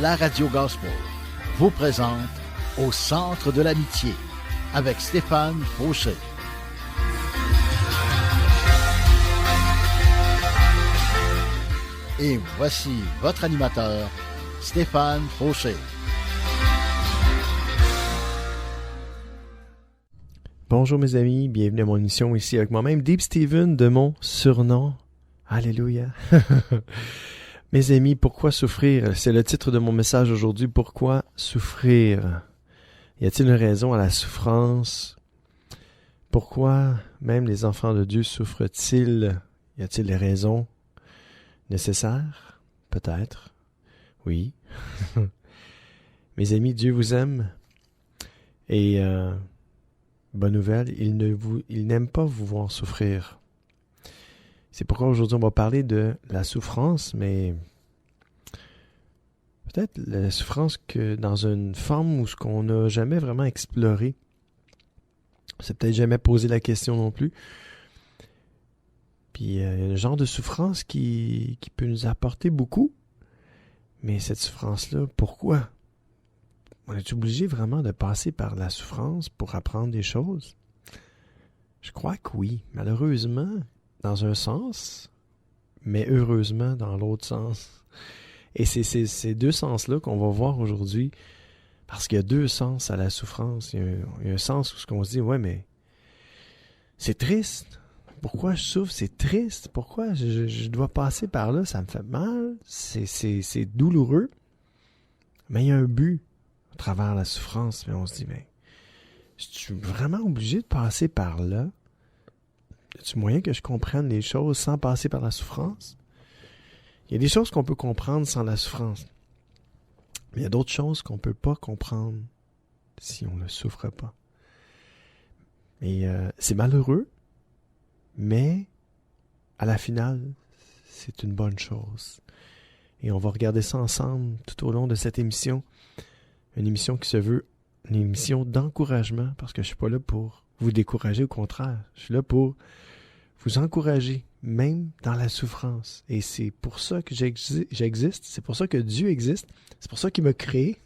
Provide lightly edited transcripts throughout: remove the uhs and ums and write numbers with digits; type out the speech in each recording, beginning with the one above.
la Radio Gospel vous présente Au centre de l'amitié avec Stéphane Fauché. Et voici votre animateur, Stéphane Fauché. Bonjour mes amis, bienvenue à mon émission ici avec moi-même, Deep Steven de mon surnom. Alléluia. Mes amis, pourquoi souffrir? C'est le titre de mon message aujourd'hui. Pourquoi souffrir? Y a-t-il une raison à la souffrance? Pourquoi même les enfants de Dieu souffrent-ils? Y a-t-il des raisons nécessaires? Peut-être. Oui. Mes amis, Dieu vous aime. Et bonne nouvelle, il n'aime pas vous voir souffrir. C'est pourquoi aujourd'hui on va parler de la souffrance, mais peut-être la souffrance que dans une forme où ce qu'on n'a jamais vraiment exploré. On s'est peut-être jamais posé la question non plus. Puis il y a un genre de souffrance qui peut nous apporter beaucoup. Mais cette souffrance-là, pourquoi? On est obligé vraiment de passer par la souffrance pour apprendre des choses? Je crois que oui. Malheureusement, dans un sens, mais heureusement dans l'autre sens. Et c'est ces deux sens-là qu'on va voir aujourd'hui, parce qu'il y a deux sens à la souffrance. Il y a un sens où on se dit, ouais, mais c'est triste. Pourquoi je souffre? C'est triste. Pourquoi je dois passer par là? Ça me fait mal. C'est douloureux. Mais il y a un but à travers la souffrance. Mais on se dit, mais je suis vraiment obligé de passer par là? Y a-t-il moyen que je comprenne les choses sans passer par la souffrance? Il y a des choses qu'on peut comprendre sans la souffrance. Mais il y a d'autres choses qu'on ne peut pas comprendre si on ne souffre pas. Et c'est malheureux, mais à la finale, c'est une bonne chose. Et on va regarder ça ensemble tout au long de cette émission. Une émission qui se veut une émission d'encouragement, parce que je ne suis pas là pour vous décourager, au contraire. Je suis là pour vous encourager, même dans la souffrance. Et c'est pour ça que j'existe, c'est pour ça que Dieu existe, c'est pour ça qu'il m'a créé,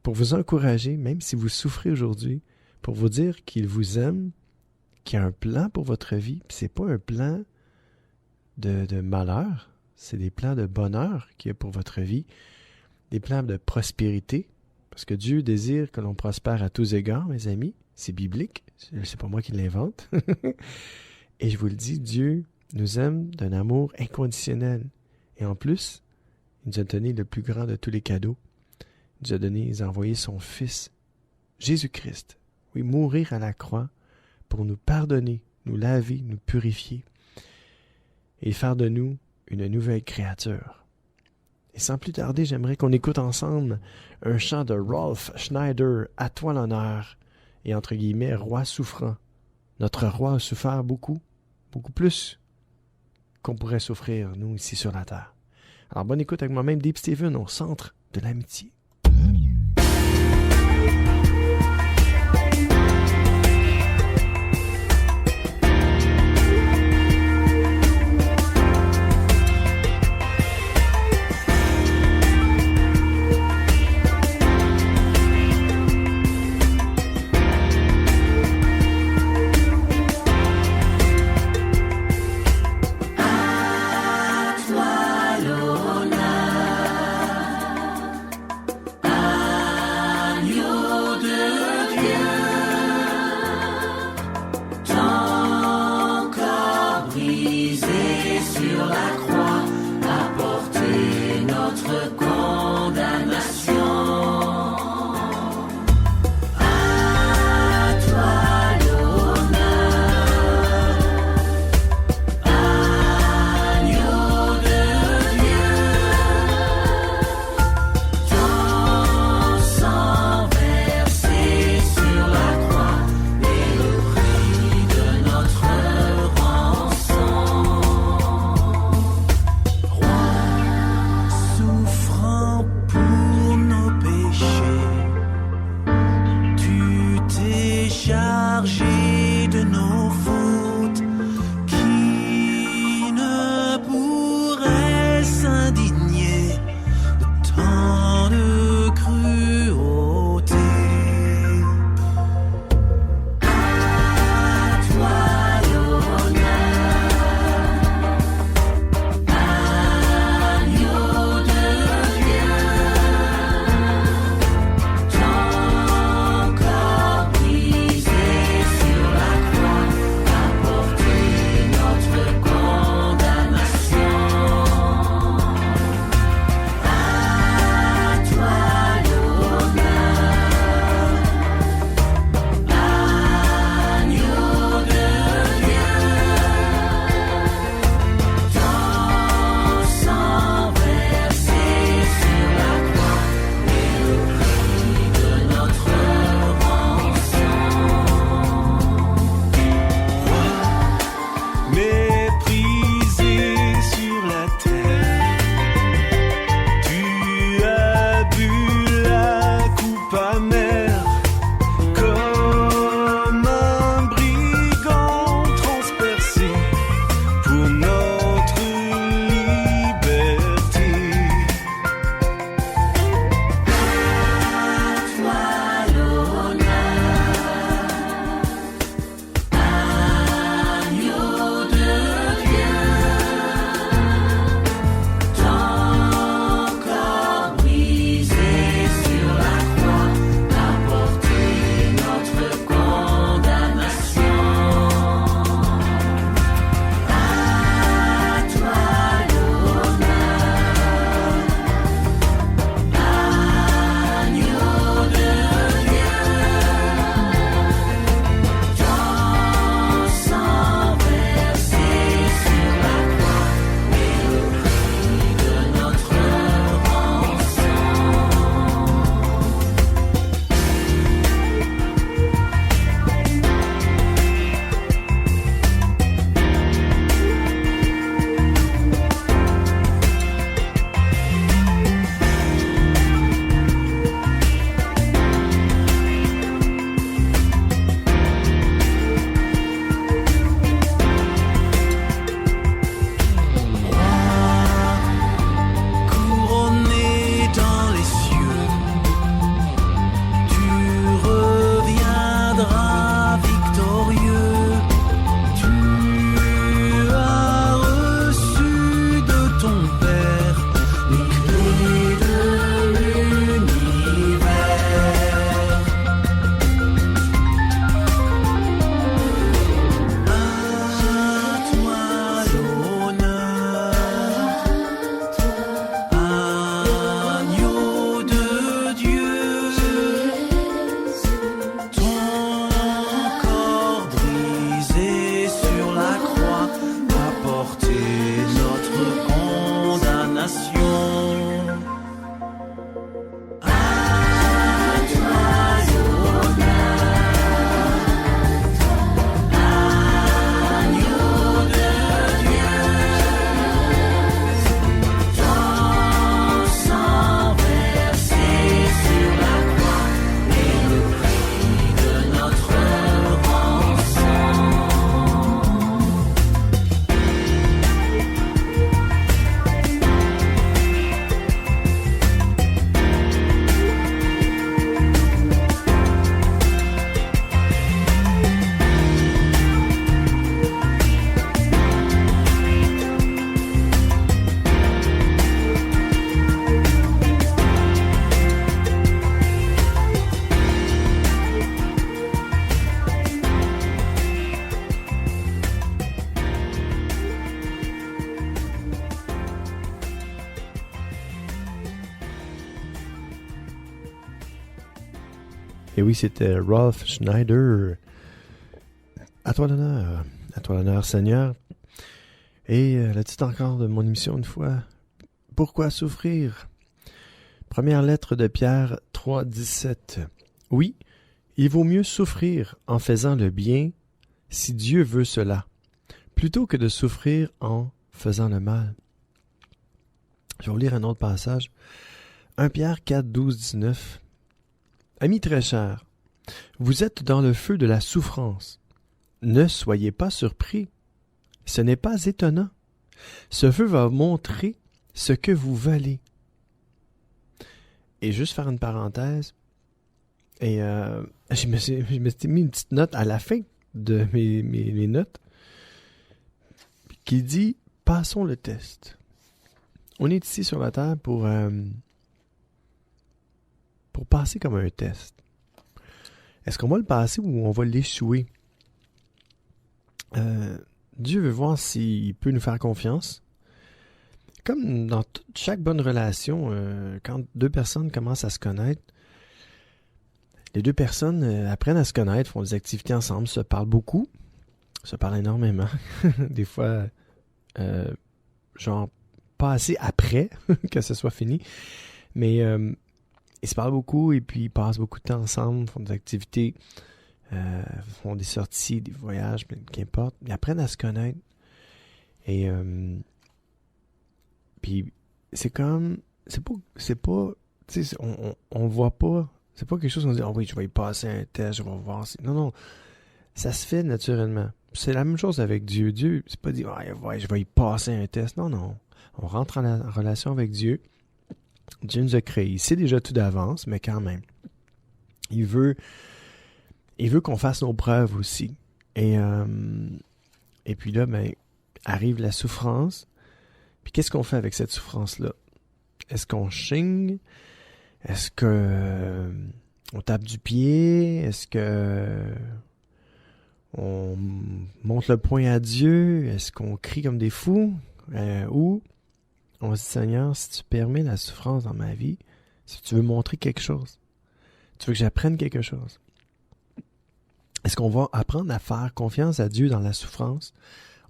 pour vous encourager, même si vous souffrez aujourd'hui, pour vous dire qu'il vous aime, qu'il y a un plan pour votre vie. Puis c'est pas un plan de malheur, c'est des plans de bonheur qu'il y a pour votre vie, des plans de prospérité, parce que Dieu désire que l'on prospère à tous égards, mes amis. C'est biblique, c'est pas moi qui l'invente. Et je vous le dis, Dieu nous aime d'un amour inconditionnel. Et en plus, il nous a donné le plus grand de tous les cadeaux. Il nous a envoyé son Fils, Jésus-Christ, oui, mourir à la croix pour nous pardonner, nous laver, nous purifier et faire de nous une nouvelle créature. Et sans plus tarder, j'aimerais qu'on écoute ensemble un chant de Rolf Schneider, « À toi l'honneur », et entre guillemets, « Roi souffrant ». Notre roi a souffert beaucoup plus qu'on pourrait souffrir, nous, ici sur la terre. Alors, bonne écoute avec moi-même, Deep Steven, au centre de l'amitié. Et oui, c'était Rolf Schneider. À toi l'honneur, Seigneur. Et le titre encore de mon émission une fois. Pourquoi souffrir? Première lettre de Pierre 3,17. Oui, il vaut mieux souffrir en faisant le bien, si Dieu veut cela, plutôt que de souffrir en faisant le mal. Je vais vous lire un autre passage. 1 Pierre 4, 12, 19. Amis très chers, vous êtes dans le feu de la souffrance. Ne soyez pas surpris. Ce n'est pas étonnant. Ce feu va montrer ce que vous valez. Et juste faire une parenthèse, et je me suis mis une petite note à la fin de mes notes qui dit « Passons le test ». On est ici sur la Terre pour passer comme un test. Est-ce qu'on va le passer ou on va l'échouer? Dieu veut voir s'il peut nous faire confiance. Comme dans chaque bonne relation, quand deux personnes commencent à se connaître, les deux personnes apprennent à se connaître, font des activités ensemble, se parlent beaucoup, se parlent énormément. Des fois, genre pas assez après que ce soit fini, mais ils se parlent beaucoup et puis ils passent beaucoup de temps ensemble, font des activités, font des sorties, des voyages, qu'importe. Ils apprennent à se connaître. Et puis c'est comme, c'est pas, tu sais, on voit pas, c'est pas quelque chose qu'on dit, oh oui, je vais y passer un test, je vais voir. Non, ça se fait naturellement. C'est la même chose avec Dieu. Dieu, c'est pas dit, oh, ouais, je vais y passer un test. Non. On rentre en relation avec Dieu. Dieu nous a créés. Il sait déjà tout d'avance, mais quand même. Il veut qu'on fasse nos preuves aussi. Et puis là, arrive la souffrance. Puis qu'est-ce qu'on fait avec cette souffrance-là? Est-ce qu'on chigne? Est-ce que on tape du pied? Est-ce que on monte le poing à Dieu? Est-ce qu'on crie comme des fous? Ou on se dit, Seigneur, si tu permets la souffrance dans ma vie, si tu veux montrer quelque chose, tu veux que j'apprenne quelque chose, est-ce qu'on va apprendre à faire confiance à Dieu dans la souffrance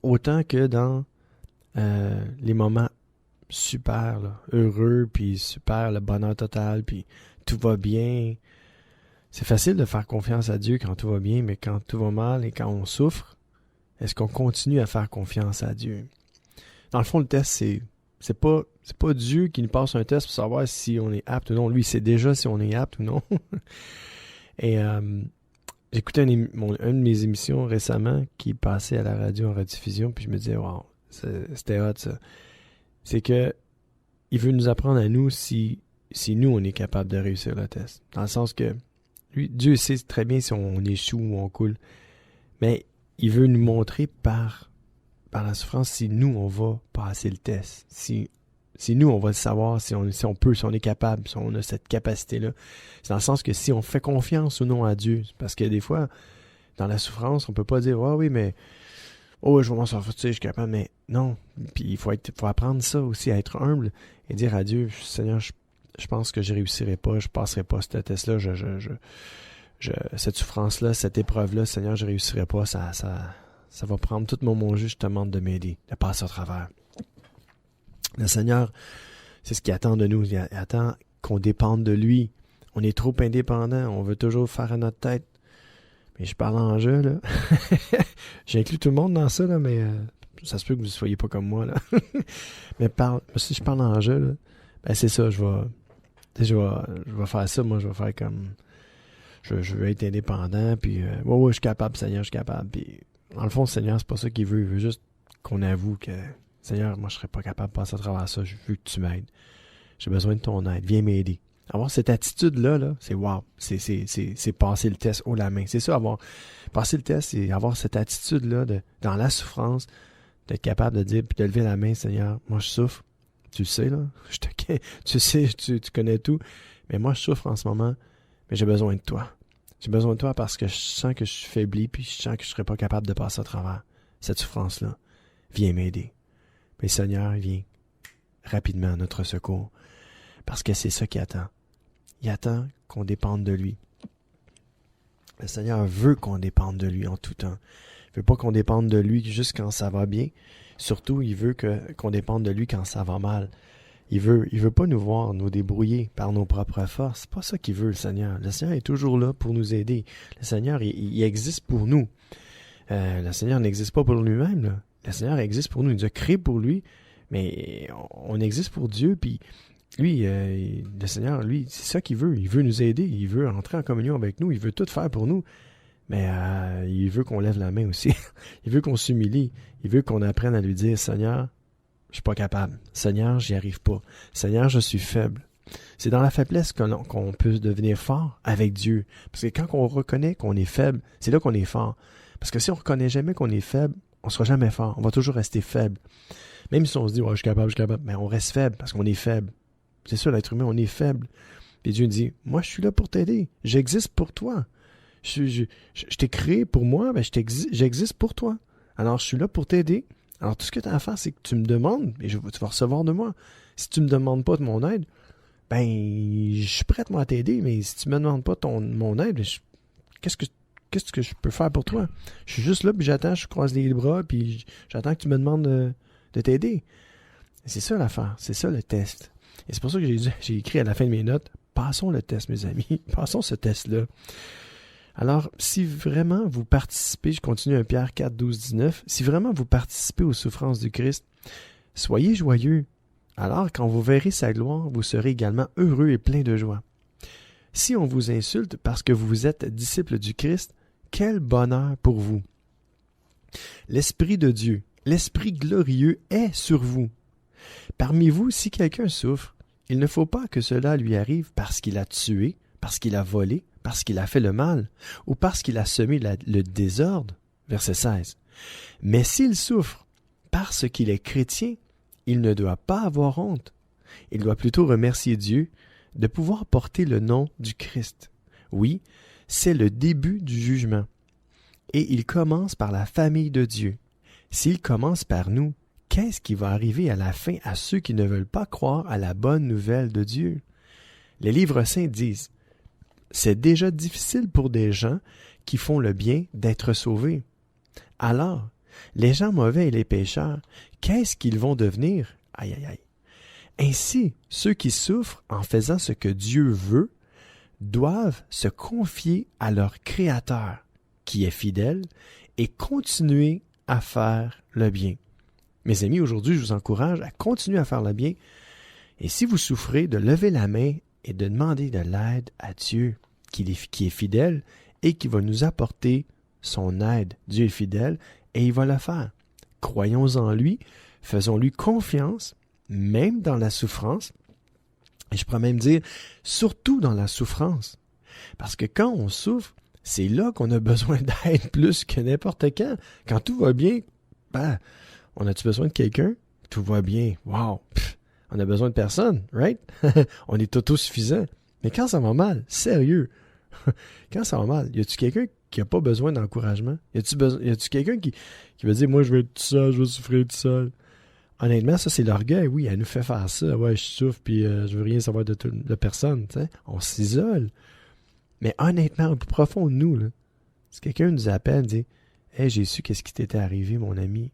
autant que dans les moments super là, heureux, puis super, le bonheur total, puis tout va bien? C'est facile de faire confiance à Dieu quand tout va bien, mais quand tout va mal et quand on souffre, est-ce qu'on continue à faire confiance à Dieu? Dans le fond, le test, c'est pas Dieu qui nous passe un test pour savoir si on est apte ou non. Lui, il sait déjà si on est apte ou non. Et j'écoutais une de mes émissions récemment qui passait à la radio en rediffusion, puis je me disais, wow, c'était hot ça. C'est que il veut nous apprendre à nous si nous, on est capable de réussir le test. Dans le sens que lui, Dieu sait très bien si on échoue ou on coule. Mais il veut nous montrer par la souffrance si nous, on va passer le test. Si nous, on va le savoir, si on peut, si on est capable, si on a cette capacité-là. C'est dans le sens que si on fait confiance ou non à Dieu. Parce que des fois, dans la souffrance, on peut pas dire « Ah oui, mais je vais m'en sortir, je suis capable. » Mais non. Puis il faut apprendre ça aussi, à être humble et dire à Dieu « Seigneur, je pense que je réussirai pas, je passerai pas ce test-là, cette souffrance-là, cette épreuve-là, Seigneur, je réussirai pas, ça va prendre tout mon jus, je te demande de m'aider, de passer au travers. » Le Seigneur, c'est ce qu'il attend de nous. Il attend qu'on dépende de lui. On est trop indépendant. On veut toujours faire à notre tête. Mais je parle en jeu, là. J'inclus tout le monde dans ça, là, mais ça se peut que vous ne soyez pas comme moi, là. Mais si je parle en jeu, là, ben c'est ça, je vais faire ça. Moi, je vais faire comme... Je veux être indépendant, puis... je suis capable, Seigneur, je suis capable. Puis, dans le fond, le Seigneur, c'est pas ça qu'il veut. Il veut juste qu'on avoue que... Seigneur, moi, je serais pas capable de passer à travers ça. Je veux que tu m'aides. J'ai besoin de ton aide. Viens m'aider. Avoir cette attitude-là, là, c'est wow. C'est passer le test haut la main. C'est ça, passer le test, c'est avoir cette attitude-là dans la souffrance, d'être capable de dire, puis de lever la main, Seigneur, moi, je souffre. Tu le sais, là. Tu sais, tu connais tout. Mais moi, je souffre en ce moment, mais j'ai besoin de toi. J'ai besoin de toi parce que je sens que je suis faibli, puis je sens que je serais pas capable de passer à travers cette souffrance-là. Viens m'aider. Mais Seigneur, viens rapidement à notre secours. Parce que c'est ça qu'il attend. Il attend qu'on dépende de lui. Le Seigneur veut qu'on dépende de lui en tout temps. Il veut pas qu'on dépende de lui juste quand ça va bien. Surtout, il veut qu'on dépende de lui quand ça va mal. Il veut pas nous voir nous débrouiller par nos propres forces. C'est pas ça qu'il veut, le Seigneur. Le Seigneur est toujours là pour nous aider. Le Seigneur, il existe pour nous. Le Seigneur n'existe pas pour lui-même, là. Le Seigneur existe pour nous. Il nous a créés pour lui, mais on existe pour Dieu, puis lui, le Seigneur, lui, c'est ça qu'il veut. Il veut nous aider, il veut entrer en communion avec nous, il veut tout faire pour nous, mais il veut qu'on lève la main aussi. Il veut qu'on s'humilie, il veut qu'on apprenne à lui dire, Seigneur, je suis pas capable. Seigneur, j'y arrive pas. Seigneur, je suis faible. C'est dans la faiblesse qu'on peut devenir fort avec Dieu. Parce que quand on reconnaît qu'on est faible, c'est là qu'on est fort. Parce que si on reconnaît jamais qu'on est faible, on sera jamais fort. On va toujours rester faible. Même si on se dit, je suis capable, mais on reste faible parce qu'on est faible. C'est ça, l'être humain, on est faible. Et Dieu dit, moi, je suis là pour t'aider. J'existe pour toi. Je t'ai créé pour moi, mais j'existe pour toi. Alors, je suis là pour t'aider. Alors, tout ce que tu as à faire, c'est que tu me demandes, et tu vas recevoir de moi. Si tu me demandes pas de mon aide, ben, je suis prêt à t'aider, mais si tu me demandes pas mon aide, qu'est-ce que je peux faire pour toi? Je suis juste là, puis j'attends, je croise les bras, puis j'attends que tu me demandes de t'aider. C'est ça l'affaire, c'est ça le test. Et c'est pour ça que j'ai écrit à la fin de mes notes, passons le test, mes amis, passons ce test-là. Alors, si vraiment vous participez, je continue 1 Pierre 4, 12, 19, si vraiment vous participez aux souffrances du Christ, soyez joyeux. Alors, quand vous verrez sa gloire, vous serez également heureux et plein de joie. Si on vous insulte parce que vous êtes disciples du Christ, quel bonheur pour vous! L'Esprit de Dieu, l'Esprit glorieux est sur vous. Parmi vous, si quelqu'un souffre, il ne faut pas que cela lui arrive parce qu'il a tué, parce qu'il a volé, parce qu'il a fait le mal, ou parce qu'il a semé le désordre. Verset 16. Mais s'il souffre parce qu'il est chrétien, il ne doit pas avoir honte. Il doit plutôt remercier Dieu de pouvoir porter le nom du Christ. Oui, c'est le début du jugement. Et il commence par la famille de Dieu. S'il commence par nous, qu'est-ce qui va arriver à la fin à ceux qui ne veulent pas croire à la bonne nouvelle de Dieu? Les livres saints disent, c'est déjà difficile pour des gens qui font le bien d'être sauvés. Alors, les gens mauvais et les pécheurs, qu'est-ce qu'ils vont devenir? Aïe, aïe, aïe. Ainsi, ceux qui souffrent en faisant ce que Dieu veut doivent se confier à leur Créateur, qui est fidèle, et continuer à faire le bien. Mes amis, aujourd'hui, je vous encourage à continuer à faire le bien. Et si vous souffrez, de lever la main et de demander de l'aide à Dieu, qui est fidèle et qui va nous apporter son aide. Dieu est fidèle et il va le faire. Croyons en lui, faisons-lui confiance, même dans la souffrance. Et je pourrais même dire, surtout dans la souffrance. Parce que quand on souffre, c'est là qu'on a besoin d'aide plus que n'importe quand. Quand tout va bien, on a-tu besoin de quelqu'un? Tout va bien. Wow! On a besoin de personne, right? On est autosuffisant. Mais quand ça va mal, sérieux, quand ça va mal, y a-tu quelqu'un qui n'a pas besoin d'encouragement? Y a-tu quelqu'un qui veut dire, moi, je vais être tout seul, je vais souffrir tout seul? Honnêtement, ça, c'est l'orgueil, oui, elle nous fait faire ça. Ouais, je souffre, puis je veux rien savoir de personne, tu sais. On s'isole. Mais honnêtement, au plus profond de nous, là, si quelqu'un nous appelle, dit, hey, j'ai su qu'est-ce qui t'était arrivé, mon ami.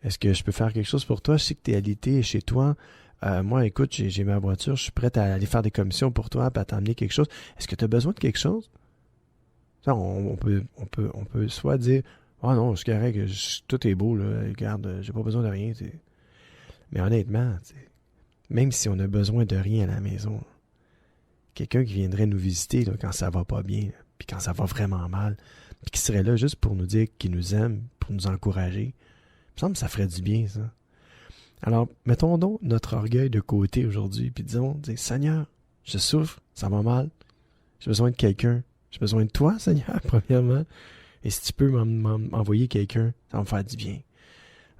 Est-ce que je peux faire quelque chose pour toi? Je sais que tu es alité chez toi. Moi, écoute, j'ai ma voiture, je suis prêt à aller faire des commissions pour toi, à t'emmener quelque chose. Est-ce que tu as besoin de quelque chose? Ça, on peut soit dire, ah non, c'est correct, tout est beau, là, regarde, j'ai pas besoin de rien. T'sais. Mais honnêtement, même si on a besoin de rien à la maison, quelqu'un qui viendrait nous visiter là, quand ça va pas bien, puis quand ça va vraiment mal, puis qui serait là juste pour nous dire qu'il nous aime, pour nous encourager, il me semble que ça ferait du bien, ça. Alors, mettons donc notre orgueil de côté aujourd'hui, puis disons, Seigneur, je souffre, ça va mal, j'ai besoin de quelqu'un, j'ai besoin de toi, Seigneur, premièrement, et si tu peux m'envoyer quelqu'un, ça va me faire du bien.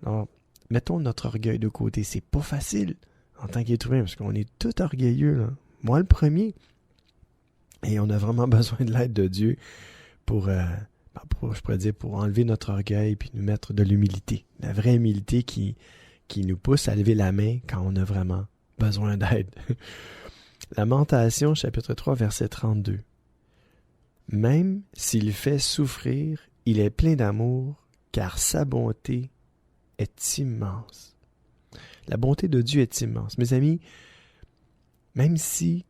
Alors, mettons notre orgueil de côté, c'est pas facile en tant qu'être humain, parce qu'on est tout orgueilleux, là. Moi le premier, et on a vraiment besoin de l'aide de Dieu pour enlever notre orgueil, puis nous mettre de l'humilité, la vraie humilité qui nous pousse à lever la main quand on a vraiment besoin d'aide. Lamentation, chapitre 3, verset 32. Même s'il fait souffrir, il est plein d'amour, car sa bonté est immense. La bonté de Dieu est immense. Mes amis, même si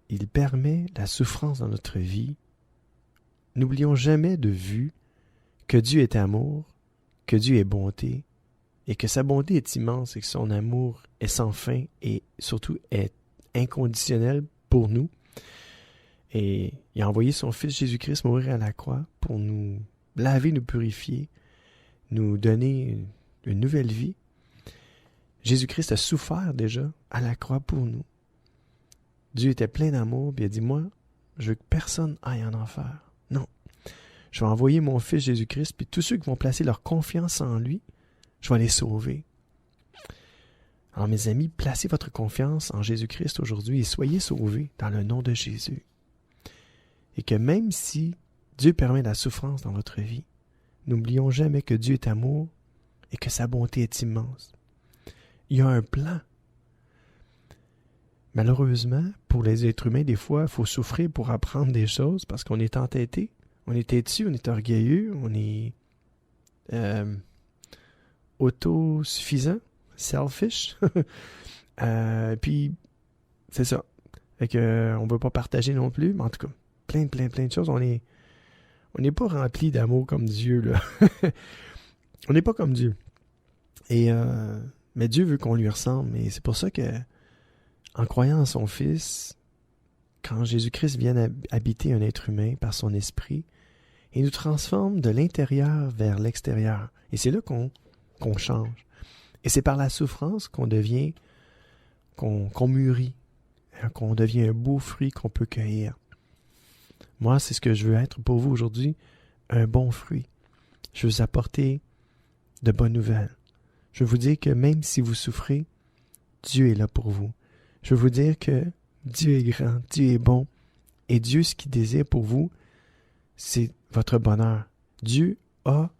il permet la souffrance dans notre vie, n'oublions jamais de vue que Dieu est amour, que Dieu est bonté, et que sa bonté est immense et que son amour est sans fin et surtout est inconditionnel pour nous. Et il a envoyé son Fils Jésus-Christ mourir à la croix pour nous laver, nous purifier, nous donner une nouvelle vie. Jésus-Christ a souffert déjà à la croix pour nous. Dieu était plein d'amour, puis il a dit, moi, je veux que personne aille en enfer. Non. Je vais envoyer mon Fils Jésus-Christ, puis tous ceux qui vont placer leur confiance en lui, je vais les sauver. Alors mes amis, placez votre confiance en Jésus-Christ aujourd'hui et soyez sauvés dans le nom de Jésus. Et que même si Dieu permet la souffrance dans votre vie, n'oublions jamais que Dieu est amour et que sa bonté est immense. Il y a un plan. Malheureusement, pour les êtres humains, des fois, il faut souffrir pour apprendre des choses parce qu'on est entêté, on est têtu, on est orgueilleux, on est autosuffisant, selfish. Puis, c'est ça. Fait que, on ne veut pas partager non plus, mais en tout cas, plein de choses. On n'est pas rempli d'amour comme Dieu, là. On n'est pas comme Dieu. Et, mais Dieu veut qu'on lui ressemble. Et c'est pour ça que, en croyant en son Fils, quand Jésus-Christ vient habiter un être humain par son esprit, il nous transforme de l'intérieur vers l'extérieur. Et c'est là qu'on change. Et c'est par la souffrance qu'on devient, qu'on mûrit, hein, qu'on devient un beau fruit qu'on peut cueillir. Moi, c'est ce que je veux être pour vous aujourd'hui, un bon fruit. Je veux vous apporter de bonnes nouvelles. Je veux vous dire que même si vous souffrez, Dieu est là pour vous. Je veux vous dire que Dieu est grand, Dieu est bon, et Dieu, ce qu'il désire pour vous, c'est votre bonheur. Dieu a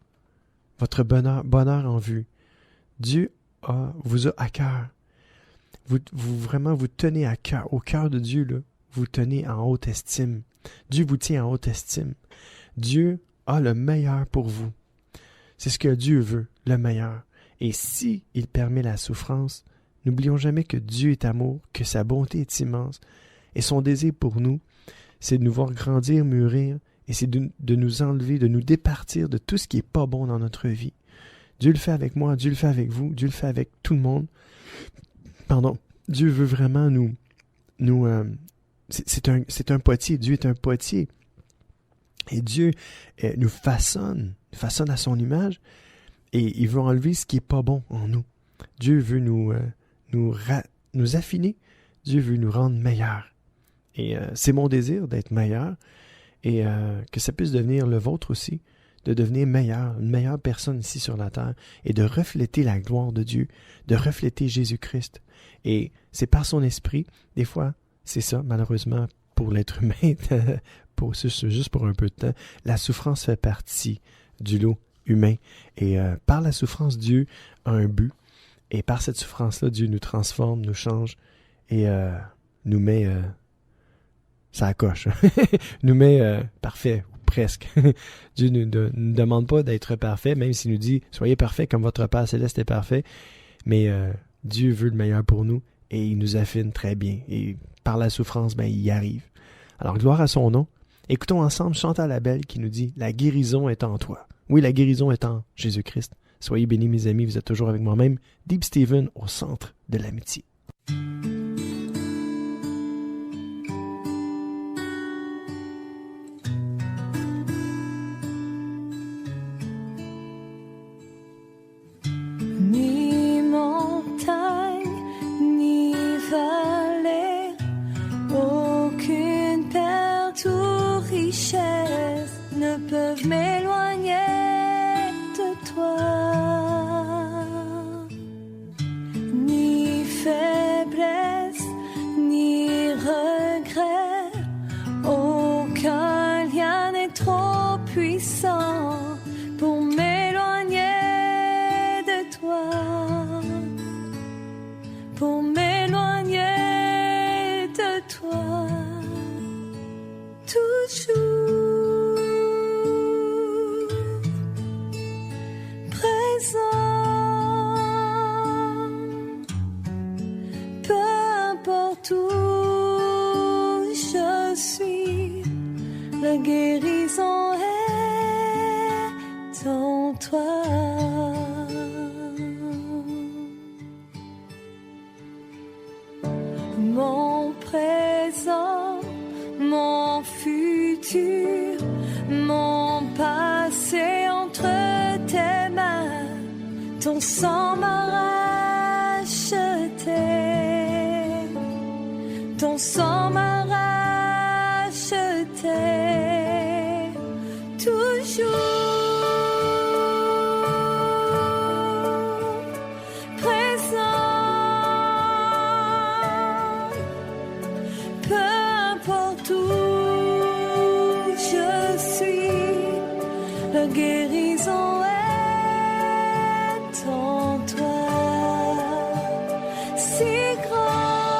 votre bonheur en vue. Dieu vous a à cœur. Vous tenez à cœur, au cœur de Dieu, là, vous tenez en haute estime. Dieu vous tient en haute estime. Dieu a le meilleur pour vous. C'est ce que Dieu veut, le meilleur. Et si il permet la souffrance, n'oublions jamais que Dieu est amour, que sa bonté est immense. Et son désir pour nous, c'est de nous voir grandir, mûrir, et c'est de nous enlever, de nous départir de tout ce qui n'est pas bon dans notre vie. Dieu le fait avec moi, Dieu le fait avec vous, Dieu le fait avec tout le monde. Pardon. Dieu veut vraiment c'est un potier. Dieu est un potier. Et Dieu nous façonne à son image, et il veut enlever ce qui n'est pas bon en nous. Dieu veut nous affiner. Dieu veut nous rendre meilleurs. Et c'est mon désir d'être meilleur, et que ça puisse devenir le vôtre aussi, de devenir meilleur, une meilleure personne ici sur la terre, et de refléter la gloire de Dieu, de refléter Jésus-Christ. Et c'est par son esprit, des fois, c'est ça, malheureusement, pour l'être humain, juste pour un peu de temps, la souffrance fait partie du lot humain. Et par la souffrance, Dieu a un but. Et par cette souffrance-là, Dieu nous transforme, nous change, et nous met ça coche. Nous met parfait, presque. Dieu ne nous demande pas d'être parfait, même s'il nous dit « Soyez parfait comme votre Père Céleste est parfait ». Mais Dieu veut le meilleur pour nous, et il nous affine très bien. Et par la souffrance, il y arrive. Alors, gloire à son nom. Écoutons ensemble Chantal Labelle qui nous dit « La guérison est en toi ». Oui, la guérison est en Jésus-Christ. Soyez bénis, mes amis, vous êtes toujours avec moi-même, Deep Steven, au centre de l'amitié. Ni montagne, ni vallée, aucune perte ou richesse ne peuvent m'éloigner de toi. Ni fer pour tout, je suis. La guérison est en toi. Mon présent, mon futur, mon passé entre tes mains, ton sang m'a racheté, ton sang m'a racheté, toujours présent. La guérison est en toi, si grand,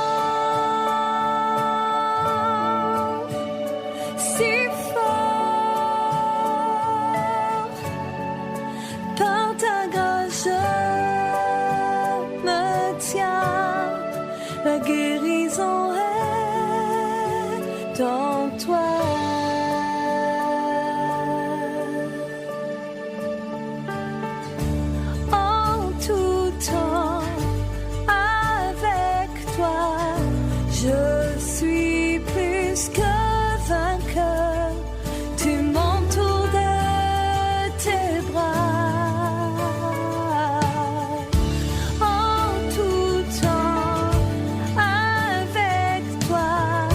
si fort, par ta grâce je me tiens, la guérison est en toi. Je suis plus que vainqueur, tu m'entoures de tes bras. En tout temps, avec toi,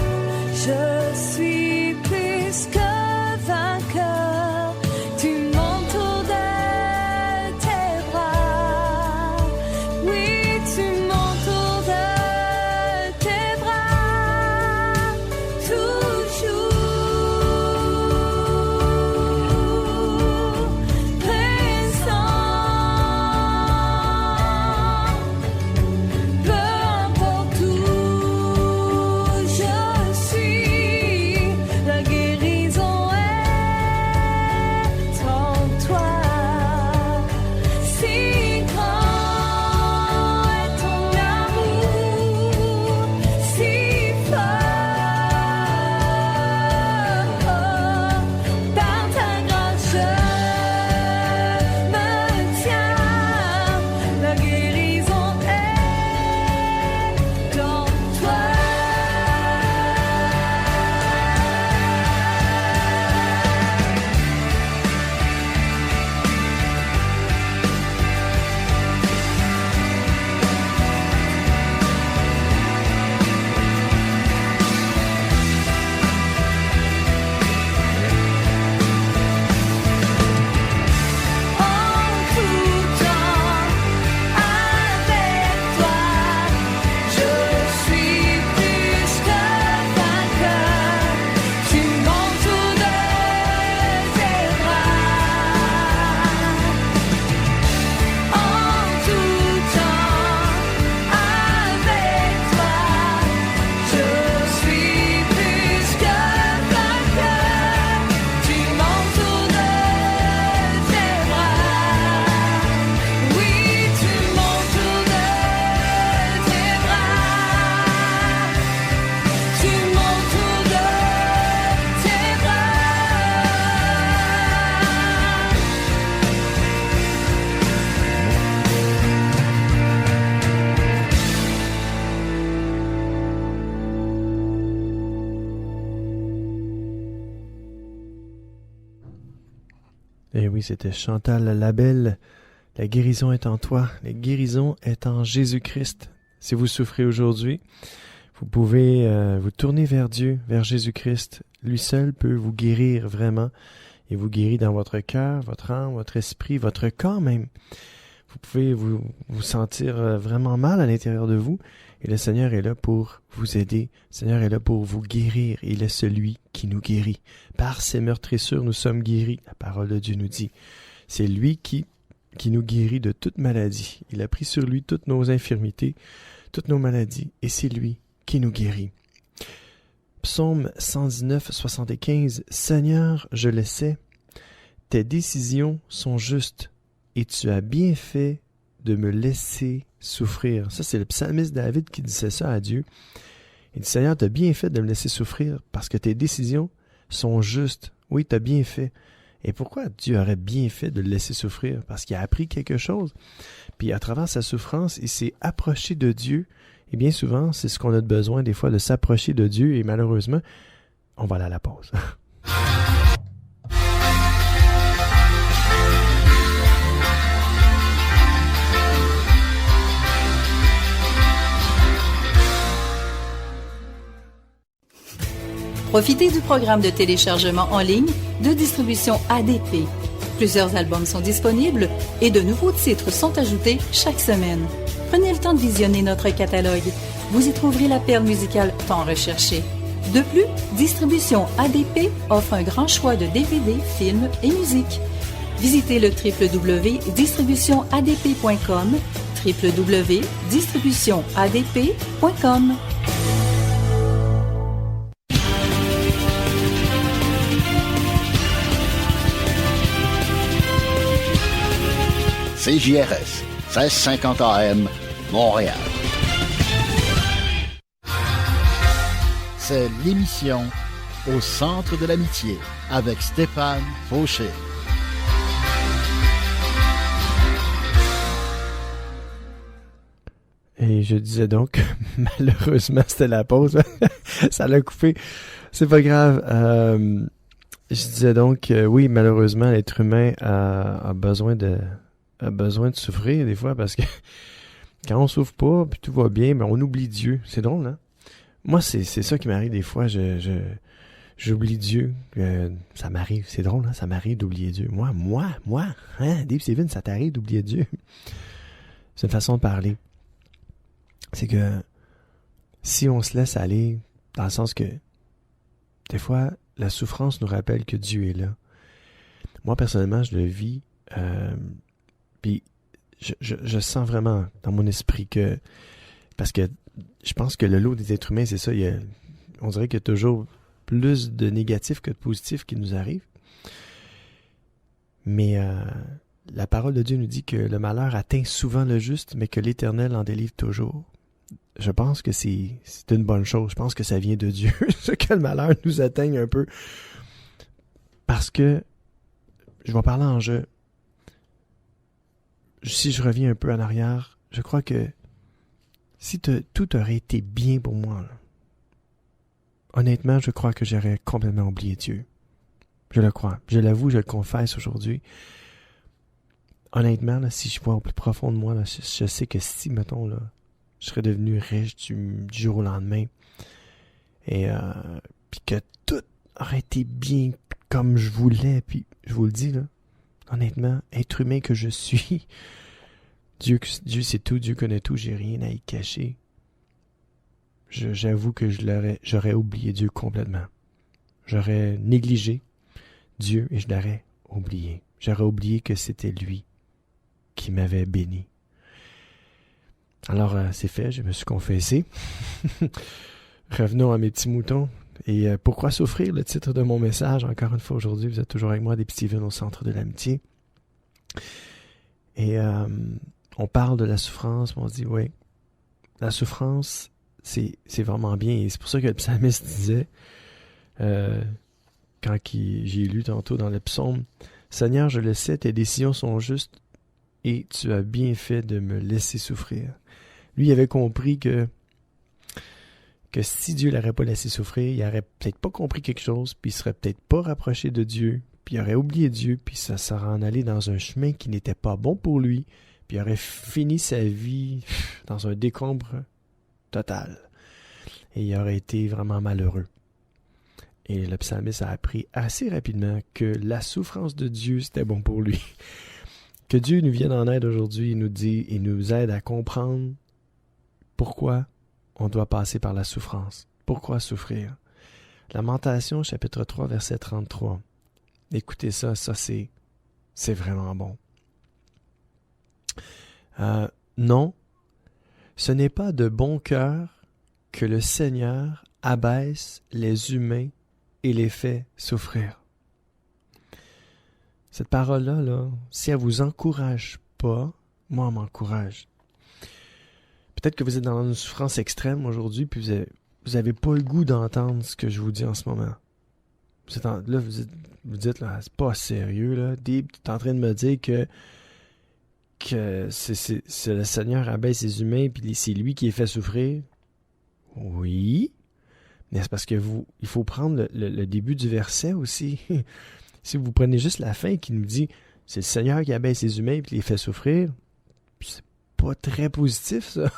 je suis plus que vainqueur, tu m'entoures de tes bras. Oui, tu m'entoures de Eh oui, c'était Chantal Labelle. La guérison est en toi. La guérison est en Jésus-Christ. Si vous souffrez aujourd'hui, vous pouvez vous tourner vers Dieu, vers Jésus-Christ. Lui seul peut vous guérir vraiment. Il vous guérit dans votre cœur, votre âme, votre esprit, votre corps même. Vous pouvez vous sentir vraiment mal à l'intérieur de vous. Et le Seigneur est là pour vous aider. Le Seigneur est là pour vous guérir. Il est celui qui nous guérit. Par ses meurtrissures, nous sommes guéris. La parole de Dieu nous dit. C'est lui qui nous guérit de toute maladie. Il a pris sur lui toutes nos infirmités, toutes nos maladies. Et c'est lui qui nous guérit. Psaume 119, 75. Seigneur, je le sais, tes décisions sont justes et tu as bien fait de me laisser souffrir. Ça, c'est le psalmiste David qui disait ça à Dieu. Il dit, Seigneur, tu as bien fait de me laisser souffrir parce que tes décisions sont justes. Oui, tu as bien fait. Et pourquoi Dieu aurait bien fait de le laisser souffrir? Parce qu'il a appris quelque chose. Puis à travers sa souffrance, il s'est approché de Dieu. Et bien souvent, c'est ce qu'on a besoin des fois, de s'approcher de Dieu. Et malheureusement, on va aller à la pause. Profitez du programme de téléchargement en ligne de distribution ADP. Plusieurs albums sont disponibles et de nouveaux titres sont ajoutés chaque semaine. Prenez le temps de visionner notre catalogue. Vous y trouverez la perle musicale tant recherchée. De plus, Distribution ADP offre un grand choix de DVD, films et musique. Visitez le www.distributionadp.com, www.distributionadp.com. CJRS, 1650 AM, Montréal. C'est l'émission Au centre de l'amitié avec Stéphane Fauché. Et je disais donc, malheureusement, c'était la pause. Ça l'a coupé. C'est pas grave. Je disais donc, oui, malheureusement, l'être humain a besoin de souffrir des fois parce que quand on souffre pas, puis tout va bien, mais on oublie Dieu. C'est drôle, hein? Moi, c'est ça qui m'arrive des fois. J'oublie Dieu. Ça m'arrive. C'est drôle, hein? Ça m'arrive d'oublier Dieu. Moi, hein? Dave Steven, ça t'arrive d'oublier Dieu? C'est une façon de parler. C'est que si on se laisse aller, dans le sens que des fois, la souffrance nous rappelle que Dieu est là. Moi, personnellement, je le vis. Puis je sens vraiment dans mon esprit que... Parce que je pense que le lot des êtres humains, c'est ça. On dirait qu'il y a toujours plus de négatifs que de positifs qui nous arrivent. Mais la parole de Dieu nous dit que le malheur atteint souvent le juste, mais que l'Éternel en délivre toujours. Je pense que c'est une bonne chose. Je pense que ça vient de Dieu, ce que le malheur nous atteigne un peu. Parce que, je vais parler en jeu. Si je reviens un peu en arrière, je crois que si tout aurait été bien pour moi, là, honnêtement, je crois que j'aurais complètement oublié Dieu. Je le crois. Je l'avoue, je le confesse aujourd'hui. Honnêtement, là, si je vois au plus profond de moi, là, je sais que si, mettons, là, je serais devenu riche du jour au lendemain, et puis que tout aurait été bien comme je voulais, puis je vous le dis, là, honnêtement, être humain que je suis, Dieu sait tout, Dieu connaît tout, j'ai rien à y cacher. J'avoue que j'aurais oublié Dieu complètement. J'aurais négligé Dieu et je l'aurais oublié. J'aurais oublié que c'était lui qui m'avait béni. Alors, c'est fait, je me suis confessé. Revenons à mes petits moutons. Et pourquoi souffrir, le titre de mon message, encore une fois aujourd'hui, vous êtes toujours avec moi, Dave Steven, au centre de l'amitié. Et on parle de la souffrance, on se dit, oui, la souffrance, c'est vraiment bien. Et c'est pour ça que le psalmiste disait, quand j'ai lu tantôt dans le psaume, « Seigneur, je le sais, tes décisions sont justes et tu as bien fait de me laisser souffrir. » Lui, il avait compris que si Dieu ne l'aurait pas laissé souffrir, il n'aurait peut-être pas compris quelque chose, puis il ne serait peut-être pas rapproché de Dieu, puis il aurait oublié Dieu, puis ça serait en allé dans un chemin qui n'était pas bon pour lui, puis il aurait fini sa vie dans un décombre total. Et il aurait été vraiment malheureux. Et le psalmiste a appris assez rapidement que la souffrance de Dieu, c'était bon pour lui. Que Dieu nous vienne en aide aujourd'hui, il nous aide à comprendre pourquoi on doit passer par la souffrance. Pourquoi souffrir? Lamentation, chapitre 3, verset 33. Écoutez ça c'est vraiment bon. Non, ce n'est pas de bon cœur que le Seigneur abaisse les humains et les fait souffrir. Cette parole-là, là, si elle ne vous encourage pas, moi, elle m'encourage. Peut-être que vous êtes dans une souffrance extrême aujourd'hui, puis vous n'avez pas le goût d'entendre ce que je vous dis en ce moment. Vous dites, là, c'est pas sérieux, là. Deep, tu es en train de me dire que c'est le Seigneur abaisse les humains puis c'est lui qui les fait souffrir. Oui. Mais c'est parce que il faut prendre le début du verset aussi. Si vous prenez juste la fin qui nous dit c'est le Seigneur qui abaisse les humains puis les fait souffrir, c'est pas très positif, ça.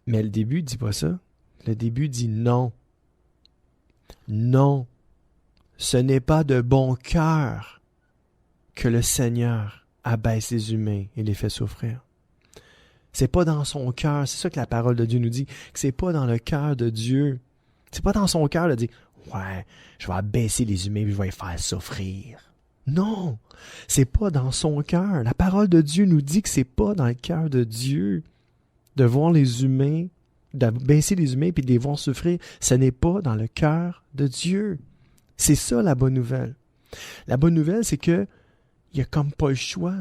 Mais le début dit pas ça. Le début dit non. Non. Ce n'est pas de bon cœur que le Seigneur abaisse les humains et les fait souffrir. C'est pas dans son cœur. C'est ça que la parole de Dieu nous dit. Que c'est pas dans le cœur de Dieu. C'est pas dans son cœur de dire « Ouais, je vais abaisser les humains et je vais les faire souffrir. » Non! C'est pas dans son cœur. La parole de Dieu nous dit que c'est pas dans le cœur de Dieu de voir les humains, d'abaisser les humains et de les voir souffrir. Ce n'est pas dans le cœur de Dieu. C'est ça la bonne nouvelle. La bonne nouvelle, c'est que il y a comme pas le choix.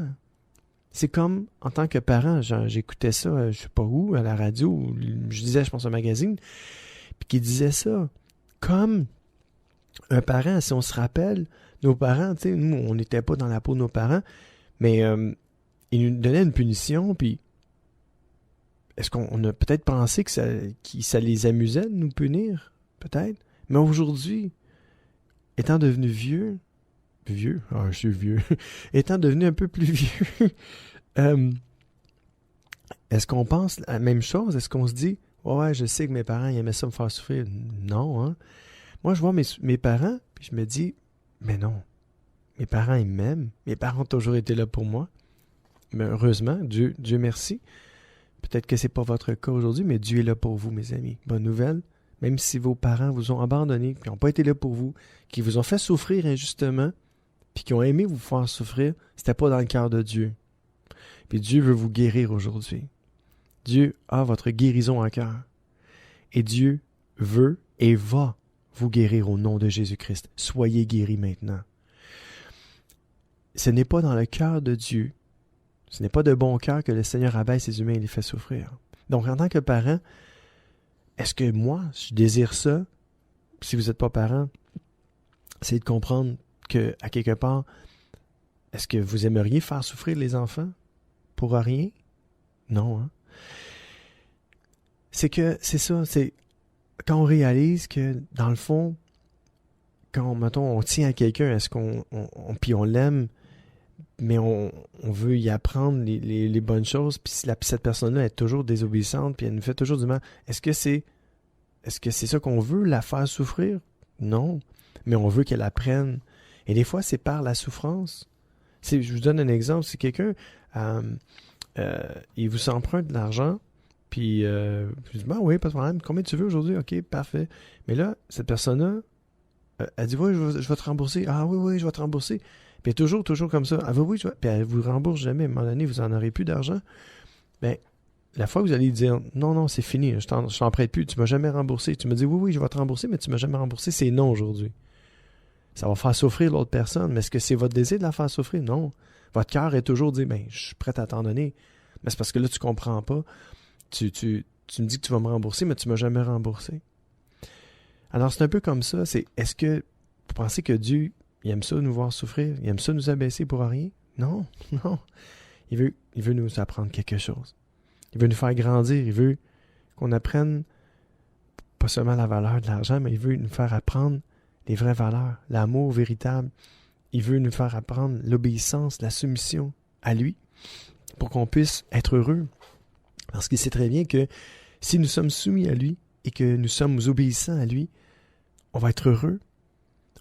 C'est comme, en tant que parent, j'écoutais ça, je sais pas où, à la radio, je disais, je pense, un magazine, puis qui disait ça. Comme un parent, si on se rappelle, nos parents, tu sais, nous, on n'était pas dans la peau de nos parents, mais ils nous donnaient une punition, puis est-ce qu'on a peut-être pensé que ça les amusait de nous punir? Peut-être. Mais aujourd'hui, étant devenu vieux, je suis vieux, étant devenu un peu plus vieux, est-ce qu'on pense la même chose? Est-ce qu'on se dit, ouais, je sais que mes parents ils aimaient ça me faire souffrir? Non, hein? Moi, je vois mes parents, puis je me dis, mais non, mes parents, ils m'aiment. Mes parents ont toujours été là pour moi. Mais heureusement, Dieu merci. Peut-être que c'est pas votre cas aujourd'hui, mais Dieu est là pour vous, mes amis. Bonne nouvelle. Même si vos parents vous ont abandonné, qui n'ont pas été là pour vous, qui vous ont fait souffrir injustement, puis qui ont aimé vous faire souffrir, c'était pas dans le cœur de Dieu. Puis Dieu veut vous guérir aujourd'hui. Dieu a votre guérison en cœur. Et Dieu veut et va vous guérir au nom de Jésus-Christ. Soyez guéris maintenant. Ce n'est pas dans le cœur de Dieu, ce n'est pas de bon cœur que le Seigneur abaisse les humains et les fait souffrir. Donc, en tant que parent, est-ce que moi, je désire ça? Si vous n'êtes pas parent, c'est de comprendre que, à quelque part, est-ce que vous aimeriez faire souffrir les enfants pour rien? Non, hein? C'est ça, c'est quand on réalise que, dans le fond, quand, mettons, on tient à quelqu'un, est-ce puis on l'aime, mais on veut y apprendre les bonnes choses, puis si cette personne-là est toujours désobéissante, puis elle nous fait toujours du mal, est-ce que c'est ça qu'on veut, la faire souffrir? Non, mais on veut qu'elle apprenne. Et des fois, c'est par la souffrance. Je vous donne un exemple, si quelqu'un, il vous emprunte de l'argent, puis je dis, oui, pas de problème, combien tu veux aujourd'hui? OK, parfait. Mais là, cette personne-là, elle dit, oui, je vais te rembourser. Ah oui, je vais te rembourser. Puis toujours comme ça. Ah oui, puis elle vous rembourse jamais. À un moment donné, vous n'en aurez plus d'argent. Bien, la fois que vous allez dire, non, c'est fini, je t'en prête plus, tu ne m'as jamais remboursé. Tu me dis, oui, je vais te rembourser, mais tu ne m'as jamais remboursé. C'est non aujourd'hui. Ça va faire souffrir l'autre personne. Mais est-ce que c'est votre désir de la faire souffrir? Non. Votre cœur est toujours dit, je suis prêt à t'en donner. Mais c'est parce que là, tu ne comprends pas. Tu me dis que tu vas me rembourser, mais tu ne m'as jamais remboursé. Alors, c'est un peu comme ça. Est-ce que vous pensez que Dieu, il aime ça nous voir souffrir? Il aime ça nous abaisser pour rien? Non. Il veut nous apprendre quelque chose. Il veut nous faire grandir. Il veut qu'on apprenne pas seulement la valeur de l'argent, mais il veut nous faire apprendre les vraies valeurs, l'amour véritable. Il veut nous faire apprendre l'obéissance, la soumission à lui pour qu'on puisse être heureux. Parce qu'il sait très bien que si nous sommes soumis à lui et que nous sommes obéissants à lui, on va être heureux.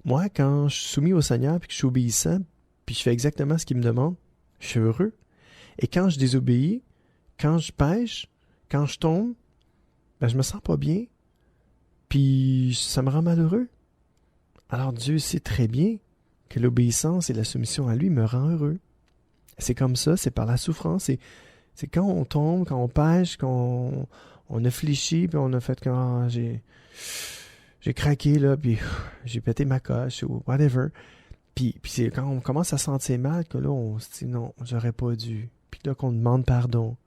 Moi, quand je suis soumis au Seigneur puis que je suis obéissant puis je fais exactement ce qu'il me demande, je suis heureux. Et quand je désobéis, quand je pêche, quand je tombe, je me sens pas bien puis ça me rend malheureux. Alors Dieu sait très bien que l'obéissance et la soumission à lui me rend heureux. C'est comme ça, c'est par la souffrance. C'est quand on tombe, quand on pêche, quand on a fléchi, puis on a fait quand j'ai craqué, là, puis j'ai pété ma coche, ou whatever. Puis c'est quand on commence à sentir mal que là, on se dit non, j'aurais pas dû. Puis là, qu'on demande pardon.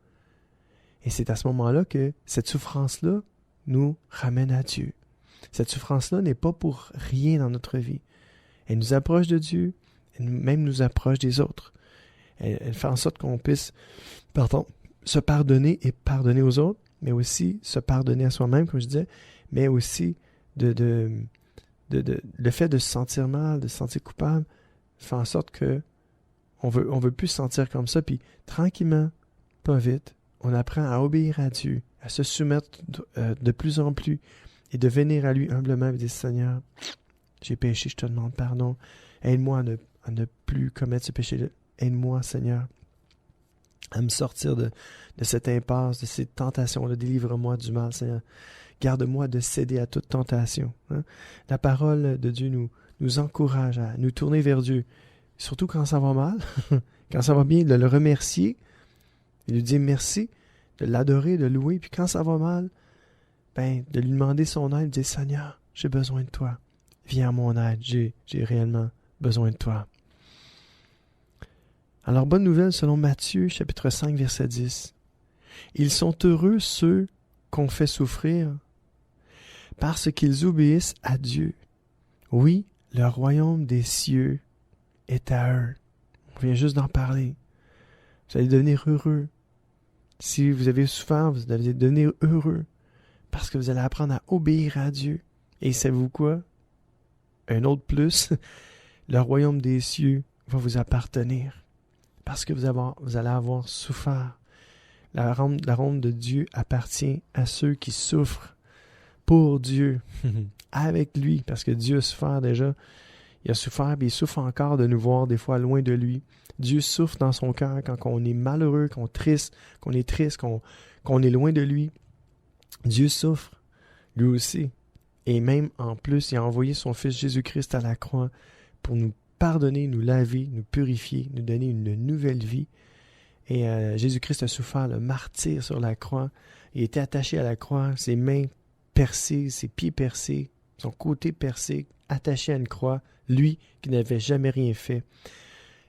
Et c'est à ce moment-là que cette souffrance-là nous ramène à Dieu. Cette souffrance-là n'est pas pour rien dans notre vie. Elle nous approche de Dieu, elle même nous approche des autres. Elle fait en sorte qu'on puisse, se pardonner et pardonner aux autres, mais aussi se pardonner à soi-même, comme je disais, mais aussi le fait de se sentir mal, de se sentir coupable, fait en sorte que on veut plus se sentir comme ça, puis tranquillement, pas vite, on apprend à obéir à Dieu, à se soumettre de plus en plus et de venir à lui humblement et dire « Seigneur, j'ai péché, je te demande pardon. Aide-moi à ne plus commettre ce péché-là. Aide-moi, Seigneur, à me sortir de cette impasse, de cette tentation-là. Délivre-moi du mal, Seigneur. Garde-moi de céder à toute tentation. » La parole de Dieu nous encourage à nous tourner vers Dieu. Surtout quand ça va mal, quand ça va bien, de le remercier, de lui dire merci, de l'adorer, de louer. Puis quand ça va mal, de lui demander son aide, de dire « Seigneur, j'ai besoin de toi. Viens à mon aide, j'ai réellement besoin de toi. » Alors, bonne nouvelle selon Matthieu, chapitre 5, verset 10. « Ils sont heureux ceux qu'on fait souffrir, parce qu'ils obéissent à Dieu. Oui, le royaume des cieux est à eux. » On vient juste d'en parler. Vous allez devenir heureux. Si vous avez souffert, vous allez devenir heureux, parce que vous allez apprendre à obéir à Dieu. Et savez-vous quoi? Un autre plus, le royaume des cieux va vous appartenir. Parce que vous allez avoir souffert. La ronde de Dieu appartient à ceux qui souffrent pour Dieu, avec lui, parce que Dieu a souffert déjà. Il a souffert, mais il souffre encore de nous voir des fois loin de lui. Dieu souffre dans son cœur quand on est malheureux, qu'on est triste, qu'on est loin de lui. Dieu souffre, lui aussi. Et même en plus, il a envoyé son Fils Jésus-Christ à la croix pour nous pardonner, nous laver, nous purifier, nous donner une nouvelle vie. Et Jésus-Christ a souffert le martyre sur la croix. Il était attaché à la croix, ses mains percées, ses pieds percés, son côté percé, attaché à une croix. Lui qui n'avait jamais rien fait.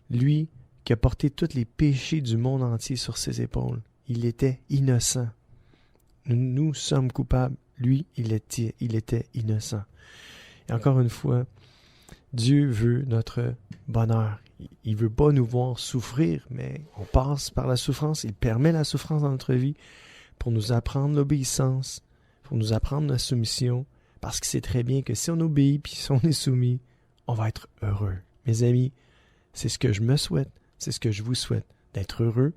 Lui qui a porté tous les péchés du monde entier sur ses épaules. Il était innocent. Nous sommes coupables. Lui, il était innocent. Et encore une fois, Dieu veut notre bonheur. Il ne veut pas nous voir souffrir, mais on passe par la souffrance. Il permet la souffrance dans notre vie pour nous apprendre l'obéissance, pour nous apprendre la soumission, parce qu'il sait très bien que si on obéit puis si on est soumis, on va être heureux. Mes amis, c'est ce que je me souhaite, c'est ce que je vous souhaite, d'être heureux.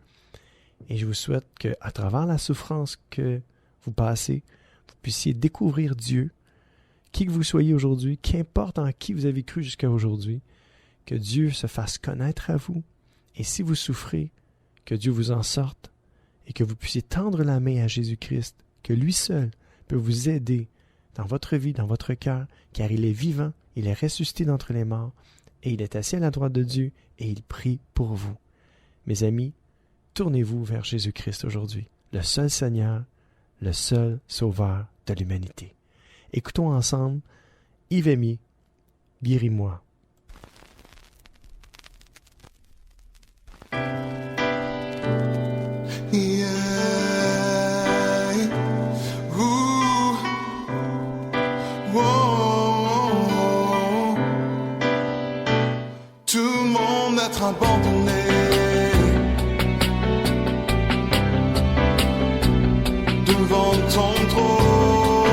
Et je vous souhaite qu'à travers la souffrance que vous passez, vous puissiez découvrir Dieu, qui que vous soyez aujourd'hui, qu'importe en qui vous avez cru jusqu'à aujourd'hui, que Dieu se fasse connaître à vous. Et si vous souffrez, que Dieu vous en sorte et que vous puissiez tendre la main à Jésus-Christ, que lui seul peut vous aider dans votre vie, dans votre cœur, car il est vivant, il est ressuscité d'entre les morts, et il est assis à la droite de Dieu, et il prie pour vous. Mes amis, tournez-vous vers Jésus-Christ aujourd'hui, le seul Seigneur, le seul Sauveur de l'humanité. Écoutons ensemble Yves Aimé, guéris-moi. Abandonné devant ton trône,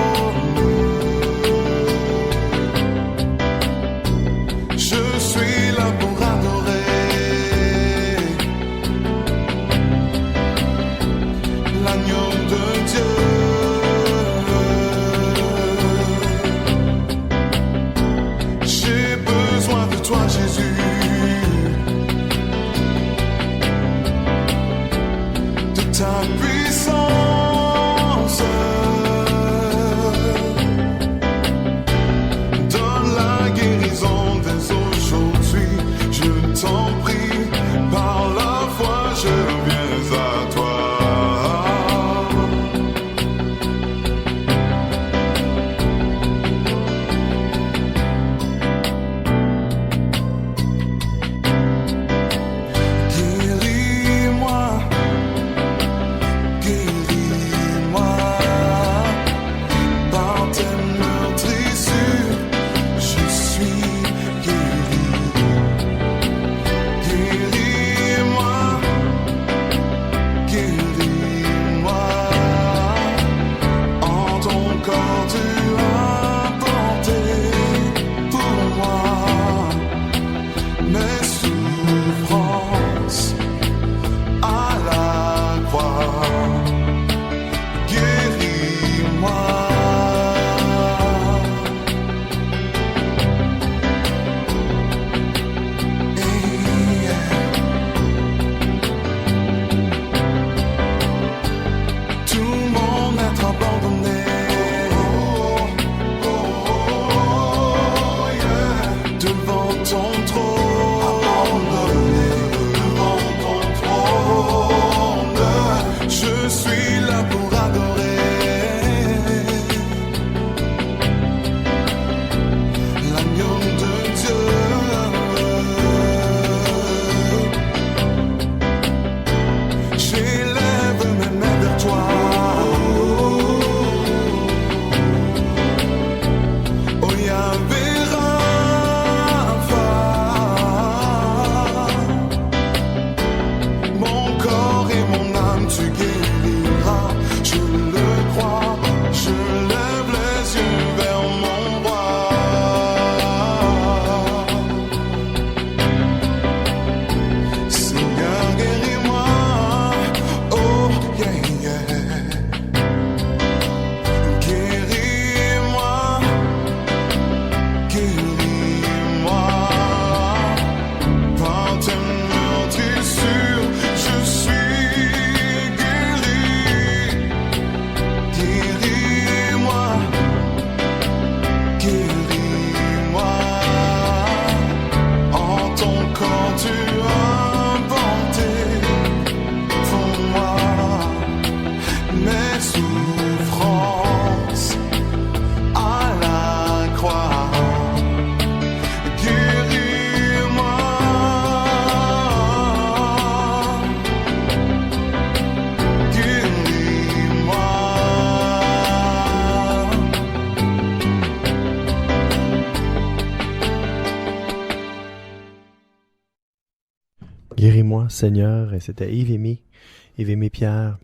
Guéris-moi, Seigneur. Et c'était Yves-Aimé Pierre.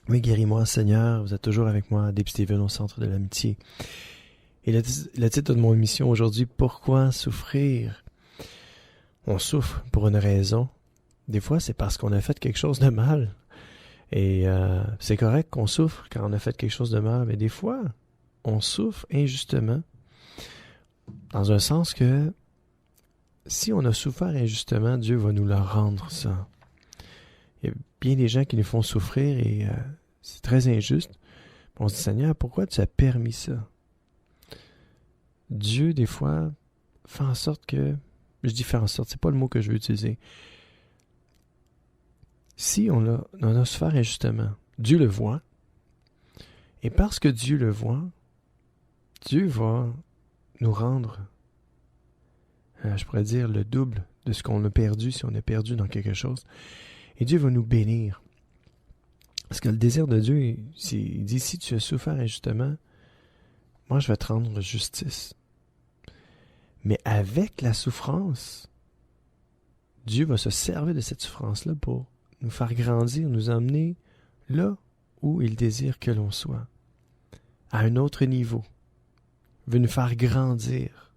Oui, guéris-moi, Seigneur. Vous êtes toujours avec moi, Dave Steven, au centre de l'amitié. Et le titre de mon émission aujourd'hui, Pourquoi souffrir? On souffre pour une raison. Des fois, c'est parce qu'on a fait quelque chose de mal. Et c'est correct qu'on souffre quand on a fait quelque chose de mal. Mais des fois, on souffre injustement. Dans un sens que si on a souffert injustement, Dieu va nous le rendre, ça. Il y a bien des gens qui nous font souffrir et c'est très injuste. On se dit, Seigneur, pourquoi tu as permis ça? Dieu, des fois, fait en sorte que... Je dis faire en sorte, c'est pas le mot que je veux utiliser. Si on a souffert injustement, Dieu le voit. Et parce que Dieu le voit, Dieu va nous rendre, je pourrais dire, le double de ce qu'on a perdu si on a perdu dans quelque chose. Et Dieu va nous bénir. Parce que le désir de Dieu, il dit, si tu as souffert injustement, moi je vais te rendre justice. Mais avec la souffrance, Dieu va se servir de cette souffrance-là pour nous faire grandir, nous emmener là où il désire que l'on soit, à un autre niveau. Il veut nous faire grandir.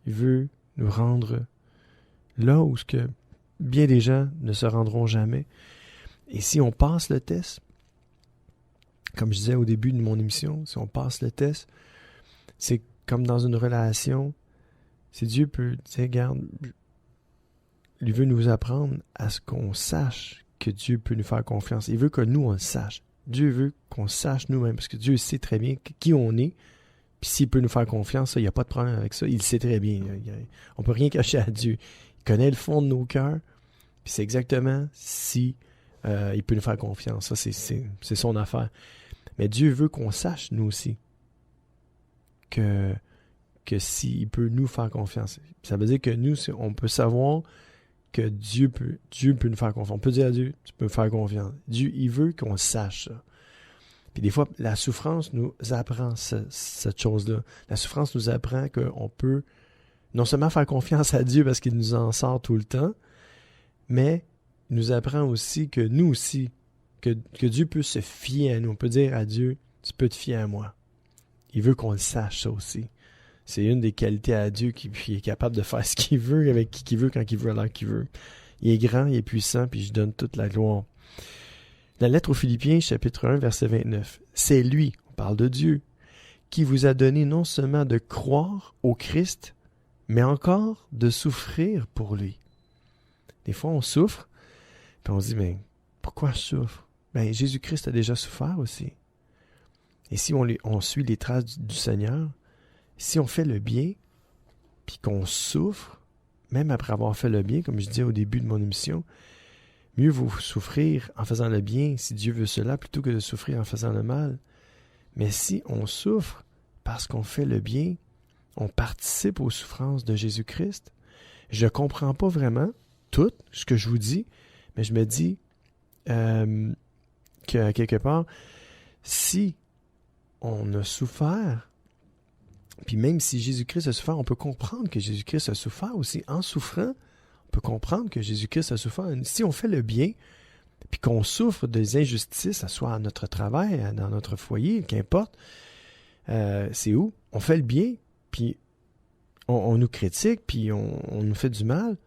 Il veut nous rendre là où ce que bien des gens ne se rendront jamais. Et si on passe le test, comme je disais au début de mon émission, si on passe le test, c'est comme dans une relation, si Dieu peut dire, regarde, il veut nous apprendre à ce qu'on sache que Dieu peut nous faire confiance. Il veut que nous, on le sache. Dieu veut qu'on sache nous-mêmes, parce que Dieu sait très bien qui on est. Puis s'il peut nous faire confiance, il n'y a pas de problème avec ça. Il le sait très bien. On ne peut rien cacher à Dieu. Il connaît le fond de nos cœurs. Puis c'est exactement si il peut nous faire confiance. Ça, c'est son affaire. Mais Dieu veut qu'on sache, nous aussi, que s'il peut nous faire confiance. Ça veut dire que nous, on peut savoir que Dieu peut nous faire confiance. On peut dire à Dieu, tu peux me faire confiance. Dieu, il veut qu'on sache ça. Puis des fois, la souffrance nous apprend cette chose-là. La souffrance nous apprend qu'on peut non seulement faire confiance à Dieu parce qu'il nous en sort tout le temps, mais il nous apprend aussi que nous aussi, que Dieu peut se fier à nous. On peut dire à Dieu, tu peux te fier à moi. Il veut qu'on le sache, ça aussi. C'est une des qualités à Dieu qui est capable de faire ce qu'il veut, avec qui qu'il veut, quand il veut, à l'heure qu'il veut. Il est grand, il est puissant, puis je donne toute la gloire. La lettre aux Philippiens, chapitre 1, verset 29. C'est lui, on parle de Dieu, qui vous a donné non seulement de croire au Christ, mais encore de souffrir pour lui. Des fois, on souffre, puis on se dit, mais pourquoi je souffre? Ben, Jésus-Christ a déjà souffert aussi. Et si on suit les traces du Seigneur, si on fait le bien, puis qu'on souffre, même après avoir fait le bien, comme je disais au début de mon émission, mieux vaut souffrir en faisant le bien, si Dieu veut cela, plutôt que de souffrir en faisant le mal. Mais si on souffre parce qu'on fait le bien, on participe aux souffrances de Jésus-Christ. Je ne comprends pas vraiment tout ce que je vous dis, mais je me dis que quelque part, si on a souffert, puis même si Jésus-Christ a souffert, on peut comprendre que Jésus-Christ a souffert aussi. En souffrant, on peut comprendre que Jésus-Christ a souffert. Si on fait le bien, puis qu'on souffre des injustices, soit à notre travail, dans notre foyer, qu'importe, c'est où? On fait le bien, puis on nous critique, puis on nous fait du mal,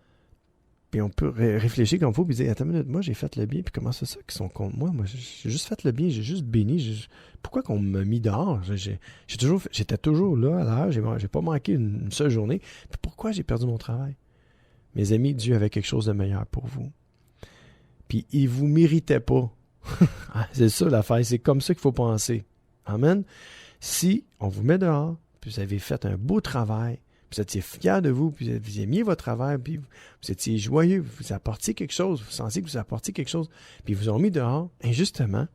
puis on peut réfléchir comme il faut, puis dire, attends une minute, moi j'ai fait le bien, puis comment c'est ça qu'ils sont contre moi? Moi j'ai juste fait le bien, j'ai juste béni, pourquoi qu'on m'a mis dehors? J'étais toujours là à l'heure, j'ai pas manqué une seule journée, puis pourquoi j'ai perdu mon travail? Mes amis, Dieu avait quelque chose de meilleur pour vous. Puis il vous méritait pas. C'est ça l'affaire, c'est comme ça qu'il faut penser. Amen. Si on vous met dehors, puis vous avez fait un beau travail, puis vous étiez fiers de vous, puis vous aimiez votre travail, puis vous étiez joyeux, vous apportiez quelque chose, vous sentiez que vous apportiez quelque chose, puis ils vous ont mis dehors, injustement,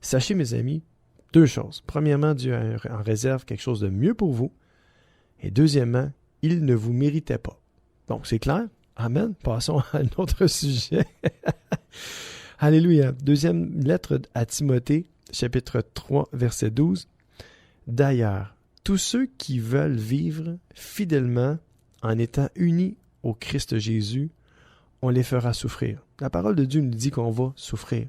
sachez mes amis, deux choses. Premièrement, Dieu en réserve quelque chose de mieux pour vous. Et deuxièmement, il ne vous méritait pas. Donc, c'est clair? Amen. Passons à un autre sujet. Alléluia. Deuxième lettre à Timothée, chapitre 3, verset 12. D'ailleurs, tous ceux qui veulent vivre fidèlement en étant unis au Christ Jésus on les fera souffrir. La parole de Dieu nous dit qu'on va souffrir.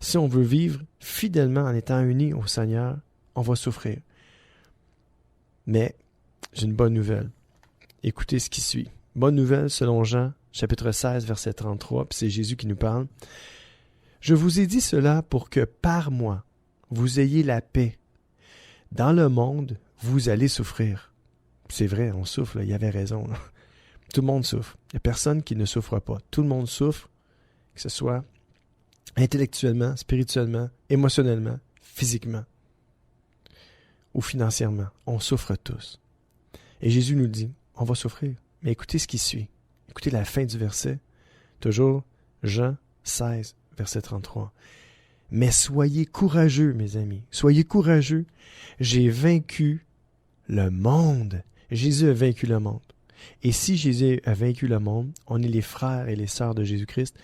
Si on veut vivre fidèlement en étant unis au Seigneur, on va souffrir. Mais j'ai une bonne nouvelle. Écoutez ce qui suit. Bonne nouvelle selon Jean, chapitre 16, verset 33, puis c'est Jésus qui nous parle. « Je vous ai dit cela pour que par moi, vous ayez la paix. Dans le monde, vous allez souffrir. » C'est vrai, on souffre, là, il avait raison. Là. Tout le monde souffre. Il n'y a personne qui ne souffre pas. Tout le monde souffre, que ce soit intellectuellement, spirituellement, émotionnellement, physiquement ou financièrement. On souffre tous. Et Jésus nous dit, on va souffrir. Mais écoutez ce qui suit. Écoutez la fin du verset. Toujours Jean 16, verset 33. « Mais soyez courageux, mes amis. Soyez courageux. J'ai vaincu le monde. » Jésus a vaincu le monde. Et si Jésus a vaincu le monde, on est les frères et les sœurs de Jésus-Christ.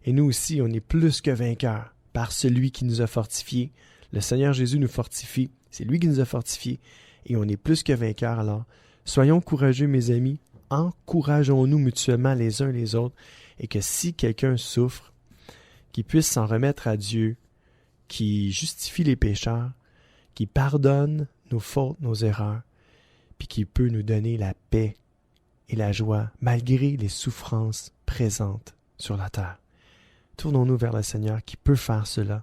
Et nous aussi, on est plus que vainqueurs par celui qui nous a fortifiés. Le Seigneur Jésus nous fortifie. C'est lui qui nous a fortifiés. Et on est plus que vainqueurs. Alors, soyons courageux, mes amis. Encourageons-nous mutuellement les uns les autres. Et que si quelqu'un souffre, qu'il puisse s'en remettre à Dieu, qui justifie les pécheurs, qui pardonne nos fautes, nos erreurs, puis qui peut nous donner la paix et la joie malgré les souffrances présentes sur la terre. Tournons-nous vers le Seigneur qui peut faire cela.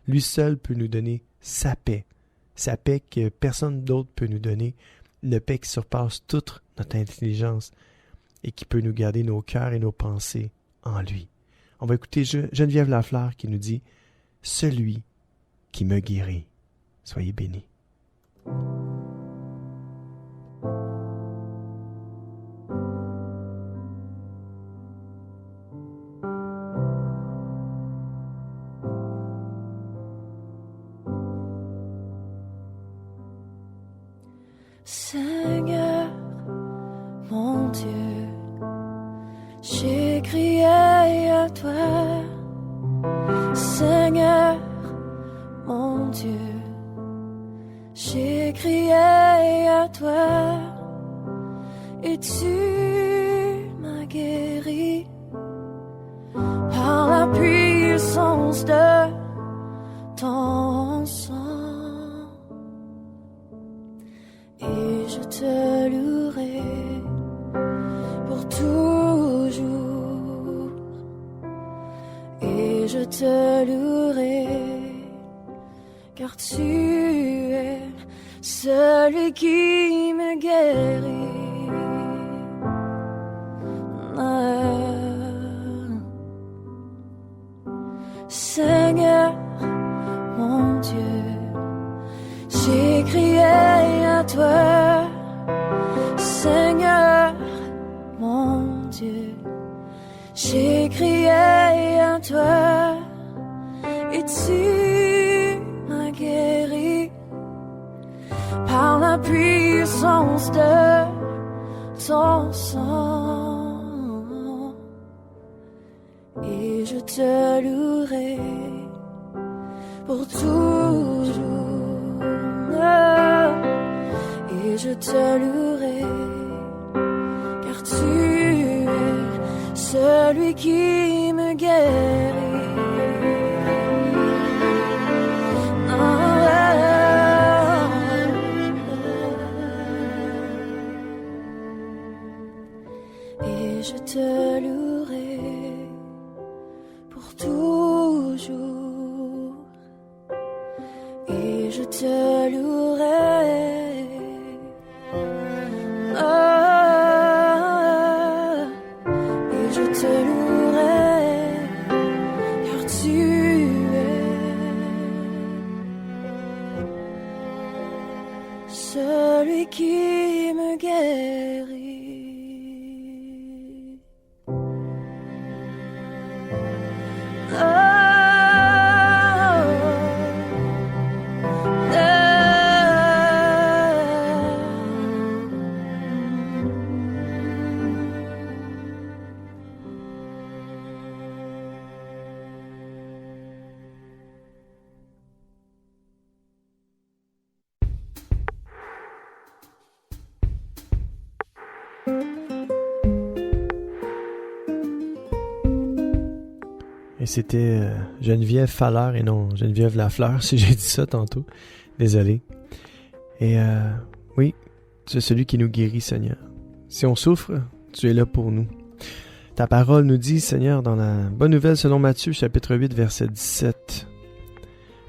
Lui seul peut nous donner sa paix que personne d'autre peut nous donner, une paix qui surpasse toute notre intelligence et qui peut nous garder nos cœurs et nos pensées en lui. On va écouter Geneviève Lafleur qui nous dit « Celui qui me guérit ». Soyez bénis. Seigneur, mon Dieu, j'ai crié à toi. Seigneur, mon Dieu, j'ai crié à toi et tu m'as guéri par la puissance de ton sang. Et je te louerai pour toujours. Et je te louerai, car tu es celui qui me guérit. Seigneur, mon Dieu, j'ai crié à toi. Seigneur, mon Dieu, j'ai crié à toi et tu m'as guéri par la puissance de ton sang. Et je te louerai pour toujours. Et je te louerai, car tu es celui qui me guérit. Et je te louerai pour toujours. Et je te louerai. Et je te louerai, car tu es celui qui me guérit. Et c'était Geneviève Falleur et non Geneviève Lafleur, si j'ai dit ça tantôt. Désolé. Et oui, tu es celui qui nous guérit, Seigneur. Si on souffre, tu es là pour nous. Ta parole nous dit, Seigneur, dans la Bonne Nouvelle selon Matthieu, chapitre 8, verset 17.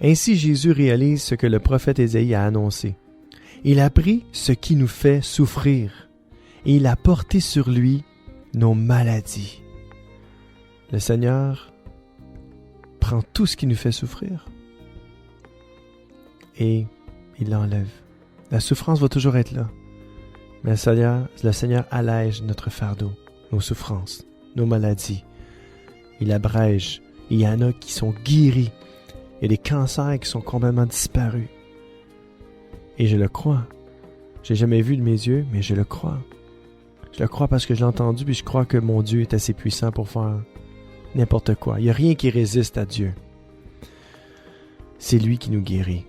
Ainsi Jésus réalise ce que le prophète Ésaïe a annoncé. Il a pris ce qui nous fait souffrir et il a porté sur lui nos maladies. Le Seigneur prend tout ce qui nous fait souffrir et il l'enlève. La souffrance va toujours être là. Mais le Seigneur allège notre fardeau, nos souffrances, nos maladies. Il abrège. Il y en a qui sont guéris. Il y a des cancers qui sont complètement disparus. Et je le crois. Je n'ai jamais vu de mes yeux, mais je le crois. Je le crois parce que je l'ai entendu, puis je crois que mon Dieu est assez puissant pour faire n'importe quoi. Il n'y a rien qui résiste à Dieu. C'est lui qui nous guérit.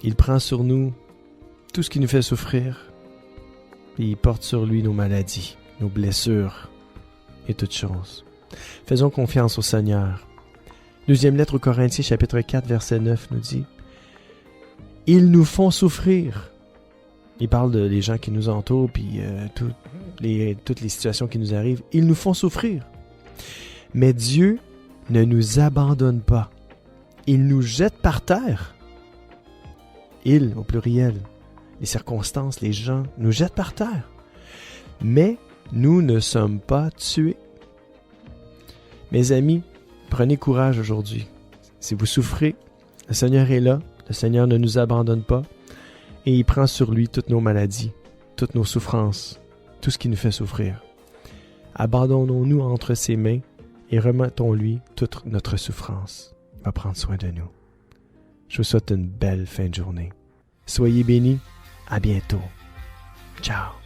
Il prend sur nous tout ce qui nous fait souffrir, et il porte sur lui nos maladies, nos blessures et toutes choses. Faisons confiance au Seigneur. Deuxième lettre aux Corinthiens, chapitre 4, verset 9, nous dit « Ils nous font souffrir. » Il parle des gens qui nous entourent, puis toutes les situations qui nous arrivent. Ils nous font souffrir. Mais Dieu ne nous abandonne pas. Il nous jette par terre. Il, au pluriel, les circonstances, les gens, nous jettent par terre. Mais nous ne sommes pas tués. Mes amis, prenez courage aujourd'hui. Si vous souffrez, le Seigneur est là. Le Seigneur ne nous abandonne pas. Et il prend sur lui toutes nos maladies, toutes nos souffrances, tout ce qui nous fait souffrir. Abandonnons-nous entre ses mains et remettons-lui toute notre souffrance. Il va prendre soin de nous. Je vous souhaite une belle fin de journée. Soyez bénis. À bientôt. Ciao.